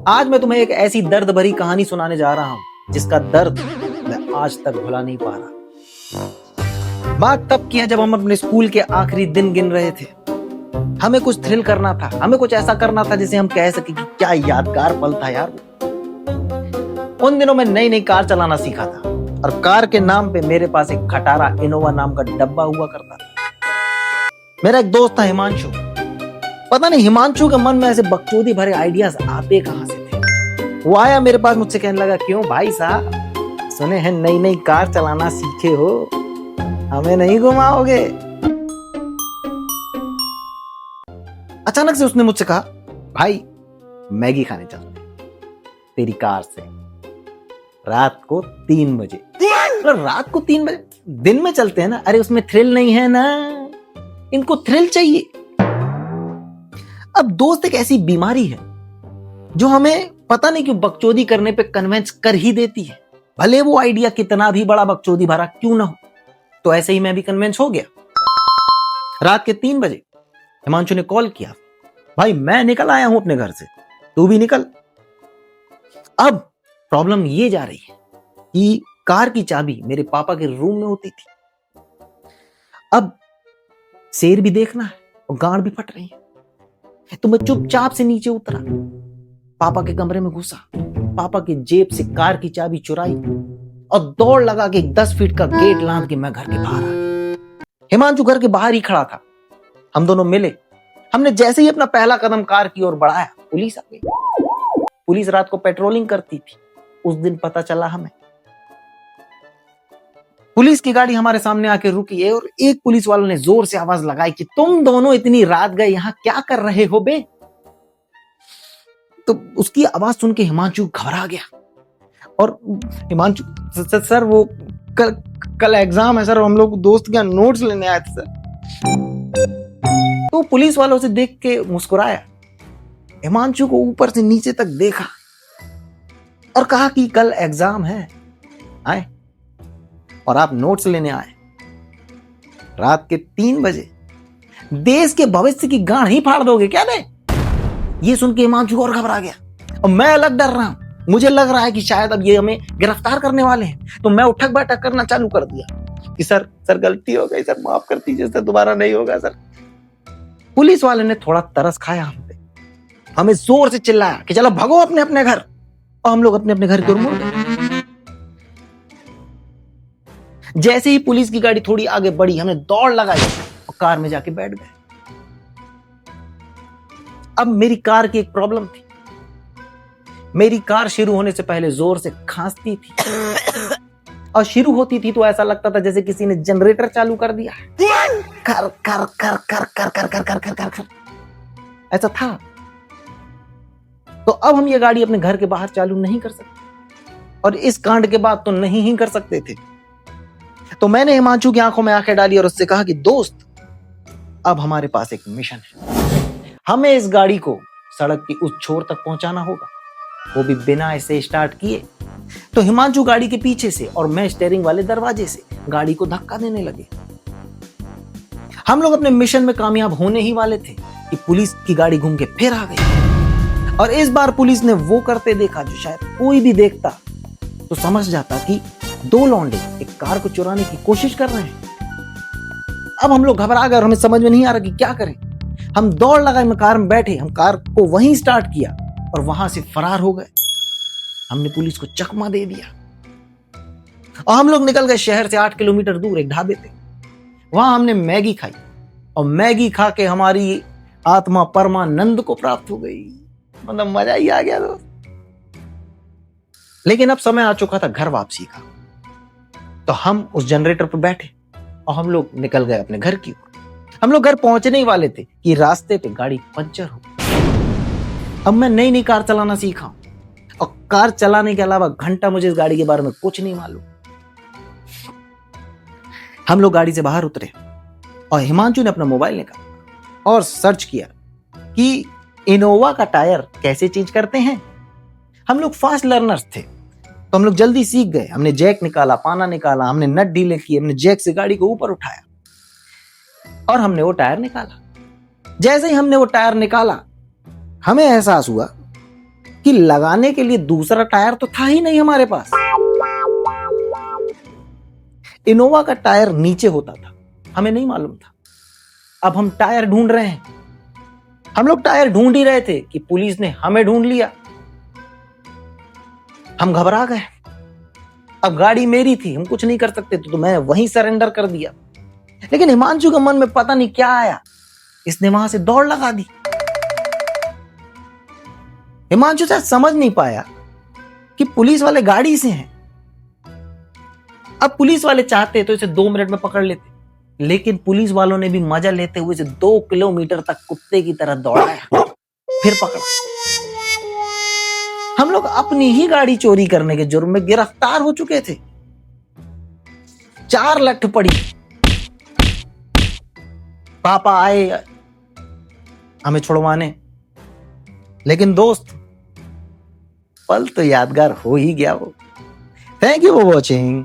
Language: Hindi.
आज मैं तुम्हें एक ऐसी दर्द भरी कहानी सुनाने जा रहा हूं जिसका दर्द मैं आज तक भुला नहीं पा रहा। बात तब की है जब हम अपने स्कूल के आखिरी दिन गिन रहे थे। हमें कुछ थ्रिल करना था, हमें कुछ ऐसा करना था जिसे हम कह सके कि क्या यादगार पल था यार। उन दिनों में नई नई कार चलाना सीखा था और कार के नाम पे मेरे पास एक खटारा इनोवा नाम का डब्बा हुआ करता था। मेरा एक दोस्त था हिमांशु। पता नहीं हिमांशु के मन में ऐसे बकचोदी भरे आइडियाज आते कहां से थे। वो आया मेरे पास, मुझसे कहने लगा, क्यों भाई साहब, सुने हैं नई नई कार चलाना सीखे हो, हमें नहीं घुमाओगे? अचानक से उसने मुझसे कहा, भाई मैगी खाने चलते तेरी कार से रात को 3 बजे। रात को 3 बजे दिन में चलते हैं ना? अरे उसमें थ्रिल नहीं है ना, इनको थ्रिल चाहिए। अब दोस्त एक ऐसी बीमारी है जो हमें पता नहीं क्यों बकचोदी करने पे कन्विंस कर ही देती है, भले वो आइडिया कितना भी बड़ा बकचोदी भरा क्यों ना हो। तो ऐसे ही मैं भी कन्विंस हो गया। रात के 3 बजे हिमांशु ने कॉल किया, भाई मैं निकल आया हूं अपने घर से, तू भी निकल। अब प्रॉब्लम ये जा रही है कि कार की चाबी मेरे पापा के रूम में होती थी। अब शेर भी देखना है और गांड भी फट रही है, तो मैं चुपचाप से नीचे उतरा, पापा के कमरे में घुसा, पापा की जेब से कार की चाबी चुराई और दौड़ लगा के 10 फीट का गेट लांघ के मैं घर के बाहर आया। हिमांशु घर के बाहर ही खड़ा था। हम दोनों मिले। हमने जैसे ही अपना पहला कदम कार की ओर बढ़ाया, पुलिस आ गई। पुलिस रात को पेट्रोलिंग करती थी। उस दिन पता चला हमें। पुलिस की गाड़ी हमारे सामने आके रुकी है और एक पुलिस वालों ने जोर से आवाज लगाई कि तुम दोनों इतनी रात गए यहां क्या कर रहे हो बे? तो उसकी आवाज सुन के हिमांशु घबरा गया और हिमांशु, सर वो कल एग्जाम है सर, हम लोग दोस्त के नोट्स लेने आए थे सर। तो पुलिस वालों से देख के मुस्कुराया, हिमांशु को ऊपर से नीचे तक देखा और कहा कि कल एग्जाम है आए और आप नोट्स लेने आए रात के 3 बजे, देश के भविष्य की गांड ही फाड़ दोगे क्या बे? ये सुन के हिमांशु और घबरा गया और मैं अलग डर रहा हूं। मुझे लग रहा है कि शायद अब ये हमें गिरफ्तार करने वाले हैं। तो मैं उठक बैठक करना चालू कर दिया कि सर गलती हो गई सर, माफ कर दीजिए सर, दोबारा नहीं होगा सर। पुलिस वाले ने थोड़ा तरस खाया हम पे, हमें जोर से चिल्लाया कि चलो भागो अपने अपने घर, और हम लोग अपने अपने घर की ओर मुड़ गए। जैसे ही पुलिस की गाड़ी थोड़ी आगे बढ़ी, हमने दौड़ लगाई और कार में जाके बैठ गए। अब मेरी कार की एक प्रॉब्लम थी। मेरी कार शुरू होने से पहले जोर से खांसती थी और शुरू होती थी तो ऐसा लगता था जैसे किसी ने जनरेटर चालू कर दिया। कर कर कर कर कर कर कर कर कर कर कर ऐसा था। तो अब हम ये गाड़ी अपने घर के बाहर चालू नहीं कर सकते और इस कांड के बाद तो नहीं ही कर सकते थे। तो मैंने हिमांशु की आंखों में आंखें डाली और उससे कहा कि दोस्त, अब हमारे पास एक मिशन है। हमें इस गाड़ी को सड़क की उस छोर तक पहुंचाना होगा, वो भी बिना इसे स्टार्ट किए। तो हिमांशु गाड़ी के पीछे से और मैं स्टीयरिंग वाले दरवाजे से गाड़ी को धक्का देने लगे। हम लोग अपने मिशन में कामयाब होने ही वाले थे कि पुलिस की गाड़ी घूम के फिर आ गई और इस बार पुलिस ने वो करते देखा जो शायद कोई भी देखता तो समझ जाता कि 2 लौंडे एक कार को चुराने की कोशिश कर रहे हैं। अब हम लोग घबरा गए और हमें समझ में नहीं आ रहा कि क्या करें। हम दौड़ लगाए, में कार में बैठे, हम कार को वहीं स्टार्ट किया और वहां से फरार हो गए। हमने पुलिस को चकमा दे दिया और हम लोग निकल गए शहर से 8 किलोमीटर दूर एक ढाबे पे। वहां हमने मैगी खाई और मैगी खा के हमारी आत्मा परमानंद को प्राप्त हो गई। मतलब मजा ही आ गया दोस्त। लेकिन अब समय आ चुका था घर वापसी का। तो हम उस जनरेटर पर बैठे और हम लोग निकल गए अपने घर की ओर। हम लोग घर पहुंचने ही वाले थे कि रास्ते पे गाड़ी पंचर हो गई। अब मैं नई नई कार चलाना सीखा और कार चलाने के अलावा घंटा मुझे इस गाड़ी के बारे में कुछ नहीं मालूम। हम लोग गाड़ी से बाहर उतरे और हिमांशु ने अपना मोबाइल निकाला और सर्च किया कि इनोवा का टायर कैसे चेंज करते हैं। हम लोग फास्ट लर्नर्स थे तो हम लोग जल्दी सीख गए। हमने जैक निकाला, पाना निकाला, हमने नट ढीले किए, हमने जैक से गाड़ी को ऊपर उठाया और हमने वो टायर निकाला। जैसे ही हमने वो टायर निकाला, हमें एहसास हुआ कि लगाने के लिए दूसरा टायर तो था ही नहीं हमारे पास। इनोवा का टायर नीचे होता था, हमें नहीं मालूम था। अब हम टायर ढूंढ रहे हैं। हम लोग टायर ढूंढ ही रहे थे कि पुलिस ने हमें ढूंढ लिया। हम घबरा गए। अब गाड़ी मेरी थी, हम कुछ नहीं कर सकते थे, तो मैं वहीं सरेंडर कर दिया। लेकिन हिमांशु के मन में पता नहीं क्या आया, इसने वहां से दौड़ लगा दी। हिमांशु शायद समझ नहीं पाया कि पुलिस वाले गाड़ी से हैं। अब पुलिस वाले चाहते तो इसे 2 मिनट में पकड़ लेते, लेकिन पुलिस वालों ने भी मजा लेते हुए इसे 2 किलोमीटर तक कुत्ते की तरह दौड़ाया, फिर पकड़ा। हम लोग अपनी ही गाड़ी चोरी करने के जुर्म में गिरफ्तार हो चुके थे। 4 लठ पड़ी। पापा आए हमें छुड़वाने, लेकिन दोस्त पल तो यादगार हो ही गया वो। Thank you for watching.